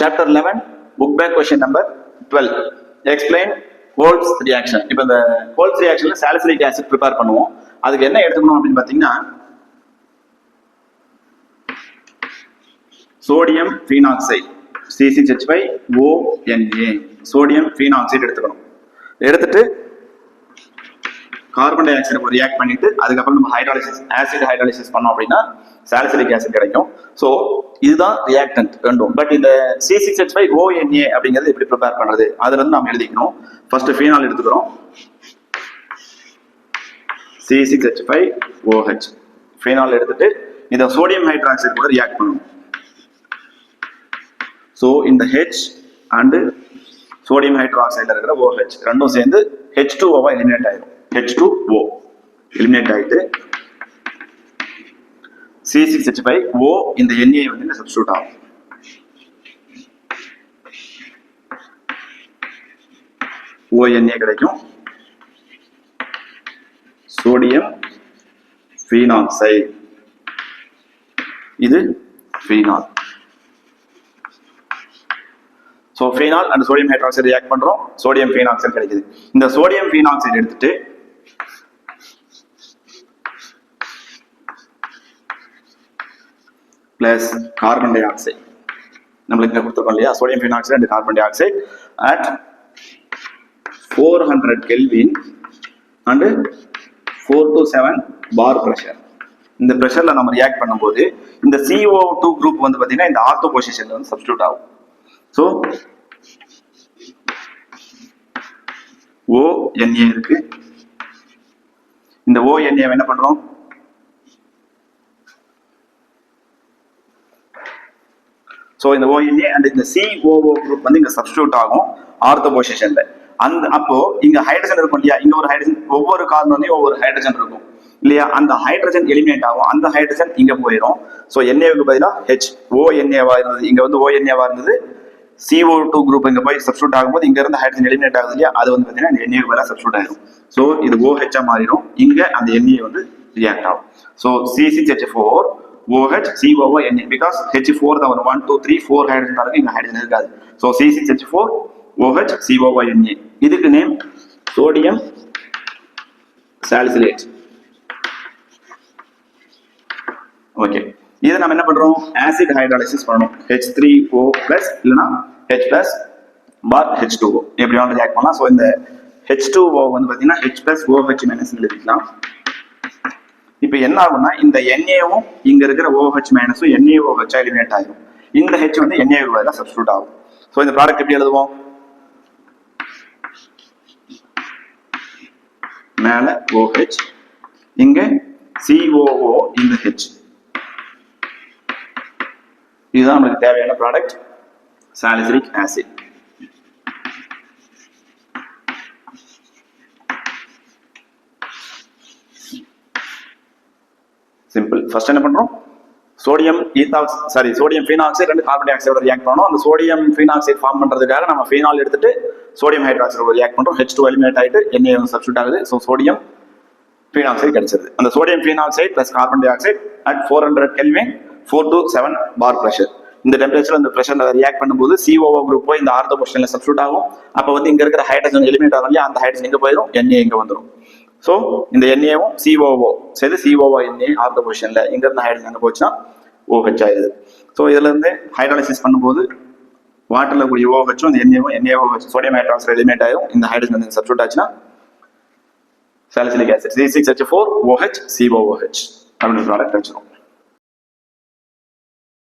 Chapter 11 book back question number 12 explain Kolbe's reaction. இப்போ இந்த Kolbe's ரியாக்ஷன்ல சாலிசிலிக் ஆசிட் ப்ரிப்பேர் பண்ணுவோம். அதுக்கு என்ன எடுத்துக்கணும் அப்படின்னு பார்த்தீங்கன்னா sodium phenoxide C6H5ONa sodium phenoxide எடுத்துக்கணும். எடுத்துட்டு கார்பன் டை ஆக்சைடு ரியாக்ட் பண்ணிட்டு அதுக்கப்புறம் நம்ம ஹைட்ராலிசிஸ் ஆசிட் ஹைட்ராலிசிஸ் பண்ணோம் அப்படின்னா சாலிசிலிக் ஆசிட் கிடைக்கும். ஸோ இதுதான் ரியாக்டன்ட் ரெண்டும். பட் இந்த C6H5ONa அப்படிங்கிறது எப்படி ப்ரிப்பேர் பண்றது அதுல இருந்து நம்ம எழுதிக்கணும். ஃபர்ஸ்ட் ஃபீனால் எடுத்துக்கிறோம். C6H5OH ஃபீனால் எடுத்துட்டு இந்த சோடியம் ஹைட்ராக்சைடு கூட ரியாக்ட் பண்ணணும். ஸோ இந்த H அண்ட் சோடியம் ஹைட்ராக்சைடில் இருக்கிற OH ரெண்டும் சேர்ந்து H2O எலிமினேட் ஆயிடும். H2O எலிமினேட் ஆயிட்டு C6H5O இந்த Na வந்து சப்ஸ்டிட்யூட் ஆகும். ONa கிடைக்கும். சோடியம் ஃபீனாக்சைடு இது phenol. So phenol and sodium hydroxide react பண்றோம். சோடியம் ஃபீனாக்சைடு கிடைக்குது. இந்த சோடியம் ஃபீனாக்சைடு எடுத்துட்டு பிளஸ் கார்பன் டை ஆக்சைடு நம்மளுக்கு கொடுத்துருக்கோம் இல்லையா, sodium phenoxide and carbon di oxide at 400 Kelvin and 4 to 7 bar pressure. இந்த ப்ரெஷர்ல நம்ம ரியாக்ட் பண்ணும்போது இந்த CO2 குரூப் வந்து பாத்தீங்கன்னா இந்த ஆர்த்தோ பொசிஷன்ல வந்து சப்ஸ்டிட்யூட் ஆகும். ஸோ ONa இருக்கு. இந்த ONa என்ன பண்றோம், ஸோ இந்த ONa அண்ட் இந்த COO குரூப் வந்து இங்க சப்ஸ்டிட்யூட் ஆகும் ஆர்த்தோ பொசிஷன்ல. அந்த அப்போ இங்க ஹைட்ரஜன் இருக்கும் இல்லையா, இங்க ஒரு ஹைட்ரஜன் ஒவ்வொரு கார்பன்லயும் ஒவ்வொரு ஹைட்ரஜன் இருக்கும் இல்லையா, அந்த ஹைட்ரஜன் எலிமினேட் ஆகும். அந்த ஹைட்ரஜன் இங்க போயிடும். ஸோ Naவுக்கு பதிலாக ONaவா இருந்தது, இங்க வந்து ONaவா இருந்தது. CO2 குரூப் இங்க போய் சப்ஸ்டிட்யூட் ஆகும்போது இங்க இருந்து ஹைட்ரஜன் எலிமினேட் ஆகுது இல்லையா, அது வந்து பாத்தீங்கன்னா இந்த Naவுக்கு பதிலாக சப்ஸ்டிட்யூட் ஆயிடும். ஸோ இது OH மாறிடும். இங்க அந்த Na வந்து ரியாக்ட் ஆகும். So C6H4OH COO because H4 தான் வரும். 1 2 3 4 ஹைட்ரஜன் தான் இருக்கு, இங்க ஹைட்ரஜன் இருக்காது. ஸோ C6H4OH COO இதுக்கு நேம் சோடியம் சாலிசிலேட். ஓகே, இதை நம்ம என்ன பண்றோம், ஆசிட் ஹைட்ராலிசிஸ் பண்ணணும். H3O பிளஸ் இல்லைன்னா H பிளஸ் பார் H2O எப்படி வேணாலும் ரியாக்ட் பண்ணலாம். ஸோ இந்த H2O வந்து பார்த்தீங்கன்னா H பிளஸ் OH மைனஸ் எழுதிக்கலாம். இப்போ என்ன ஆகும்னா இந்த Naவும் இங்க இருக்கிற OH மைனஸும் NaOH எலிமினேட் ஆகும். இந்த H வந்து Naவுக்கு பதிலாக சப்ஸ்டிட்யூட் ஆகும். ஸோ இந்த ப்ராடக்ட் எப்படி எழுதுவோம், மேல OH இங்க COO இந்த H. இதுதான் நமக்கு தேவையான product salicylic acid. Simple. First என்ன பண்றோம், சோடியம் சோடியம் ஃபீனாக்சைடு ரெண்டு கார்பன் டை ஆக்சைடு ரியாக்ட் பண்ணணும். அந்த சோடியம் ஃபீனாக்சைடு ஃபார்ம் பண்றதுக்காக நம்ம ஃபீனால் எடுத்துட்டு சோடியம் ஹைட்ராக்சைடு ரியாக்ட் பண்றோம். H2 எலிமினேட் ஆயிட்டு Na சப்ஸ்டிட்யூட் ஆகுது. ஸோ சோடியம் ஃபீனாக்சைடு கிடைச்சது. அந்த sodium phenoxide plus carbon di oxide at 400 Kelvin 4 to 7 bar pressure. இந்த டெம்பரேச்சர்ல இந்த பிரஷர்ல ரியாக்ட் பண்ணும்போது COO குரூப் போய் இந்த ஆர்த்தோ பொசிஷன்ல சப்ஸ்டிட்யூட் ஆகும். அப்ப வந்து இங்க இருக்கிற ஹைட்ரஜன் எலிமினேட் ஆகும் இல்லையா, அந்த ஹைட்ரஜன் எங்க போயிடும், Na இங்க வந்துடும். ஸோ இந்த Naவும் COO சேர்ந்து COO Na ஆர்த்தோ பொசிஷன்ல இங்க இருந்து ஹைட்ரஜன் எங்க போச்சுன்னா OH ஆயிடுது. ஸோ இதுல இருந்து ஹைட்ராலிசிஸ் பண்ணும்போது வாட்டர்ல கூடிய OHம் இந்த NaOH சோடியம் ஹைட்ராக்சைடு எலிமினேட் ஆகும். இந்த ஹைட்ரஜன் வந்து சப்ஸ்டிட்யூட் ஆச்சுன்னா சாலிசிலிக் ஆசிட் C6H4OH COOH அப்படின்னு ப்ராடக்ட் வச்சிரும்.